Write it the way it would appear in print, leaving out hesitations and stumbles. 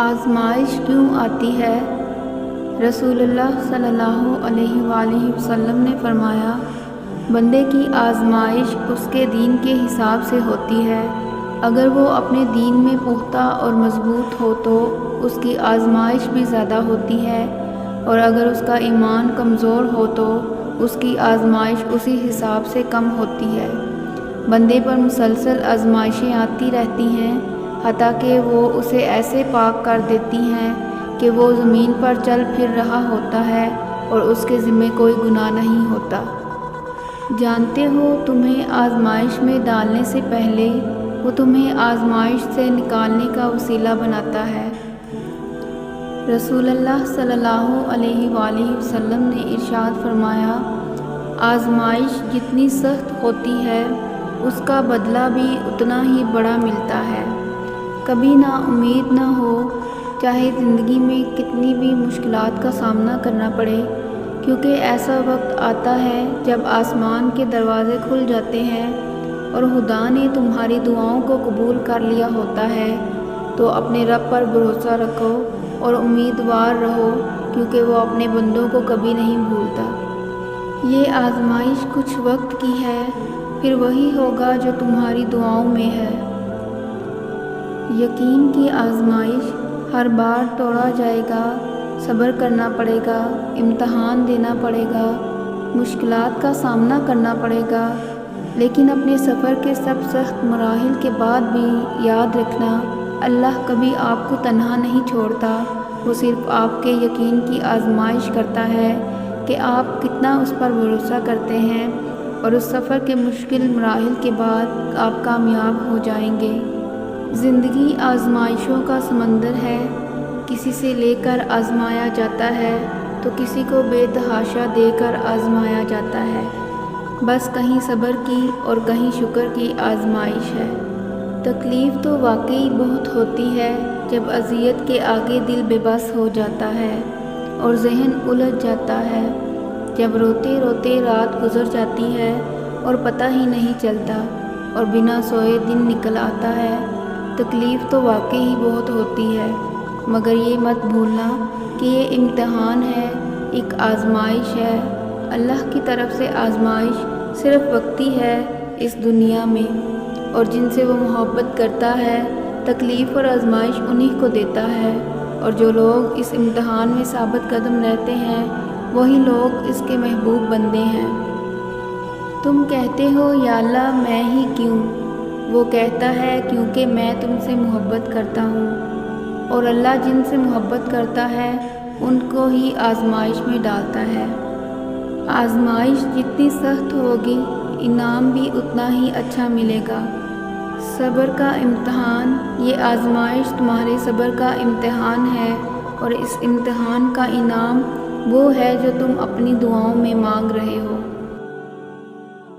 آزمائش کیوں آتی ہے؟ رسول اللہ صلی اللہ علیہ وآلہ وسلم نے فرمایا، بندے کی آزمائش اس کے دین کے حساب سے ہوتی ہے۔ اگر وہ اپنے دین میں پختہ اور مضبوط ہو تو اس کی آزمائش بھی زیادہ ہوتی ہے، اور اگر اس کا ایمان کمزور ہو تو اس کی آزمائش اسی حساب سے کم ہوتی ہے۔ بندے پر مسلسل آزمائشیں آتی رہتی ہیں، حتیٰ کہ وہ اسے ایسے پاک کر دیتی ہیں کہ وہ زمین پر چل پھر رہا ہوتا ہے اور اس کے ذمے کوئی گناہ نہیں ہوتا۔ جانتے ہو، تمہیں آزمائش میں ڈالنے سے پہلے وہ تمہیں آزمائش سے نکالنے کا وسیلہ بناتا ہے۔ رسول اللہ صلی اللہ علیہ وآلہ وسلم نے ارشاد فرمایا، آزمائش جتنی سخت ہوتی ہے اس کا بدلہ بھی اتنا ہی بڑا ملتا ہے۔ کبھی نا امید نہ ہو، چاہے زندگی میں کتنی بھی مشکلات کا سامنا کرنا پڑے، کیونکہ ایسا وقت آتا ہے جب آسمان کے دروازے کھل جاتے ہیں اور خدا نے تمہاری دعاؤں کو قبول کر لیا ہوتا ہے، تو اپنے رب پر بھروسہ رکھو اور امیدوار رہو، کیونکہ وہ اپنے بندوں کو کبھی نہیں بھولتا۔ یہ آزمائش کچھ وقت کی ہے، پھر وہی ہوگا جو تمہاری دعاؤں میں ہے۔ یقین کی آزمائش ہر بار توڑا جائے گا، صبر کرنا پڑے گا، امتحان دینا پڑے گا، مشکلات کا سامنا کرنا پڑے گا، لیکن اپنے سفر کے سب سخت مراحل کے بعد بھی یاد رکھنا، اللہ کبھی آپ کو تنہا نہیں چھوڑتا۔ وہ صرف آپ کے یقین کی آزمائش کرتا ہے کہ آپ کتنا اس پر بھروسہ کرتے ہیں، اور اس سفر کے مشکل مراحل کے بعد آپ کامیاب ہو جائیں گے۔ زندگی آزمائشوں کا سمندر ہے، کسی سے لے کر آزمایا جاتا ہے تو کسی کو بے تحاشا دے کر آزمایا جاتا ہے۔ بس کہیں صبر کی اور کہیں شکر کی آزمائش ہے۔ تکلیف تو واقعی بہت ہوتی ہے جب اذیت کے آگے دل بے بس ہو جاتا ہے اور ذہن الجھ جاتا ہے، جب روتے روتے رات گزر جاتی ہے اور پتہ ہی نہیں چلتا اور بنا سوئے دن نکل آتا ہے۔ تکلیف تو واقعی بہت ہوتی ہے، مگر یہ مت بھولنا کہ یہ امتحان ہے، ایک آزمائش ہے۔ اللہ کی طرف سے آزمائش صرف وقتی ہے اس دنیا میں، اور جن سے وہ محبت کرتا ہے تکلیف اور آزمائش انہی کو دیتا ہے، اور جو لوگ اس امتحان میں ثابت قدم رہتے ہیں وہی لوگ اس کے محبوب بندے ہیں۔ تم کہتے ہو یا اللہ میں ہی کیوں؟ وہ کہتا ہے کیونکہ میں تم سے محبت کرتا ہوں، اور اللہ جن سے محبت کرتا ہے ان کو ہی آزمائش میں ڈالتا ہے۔ آزمائش جتنی سخت ہوگی انعام بھی اتنا ہی اچھا ملے گا۔ صبر کا امتحان، یہ آزمائش تمہارے صبر کا امتحان ہے، اور اس امتحان کا انعام وہ ہے جو تم اپنی دعاؤں میں مانگ رہے ہو۔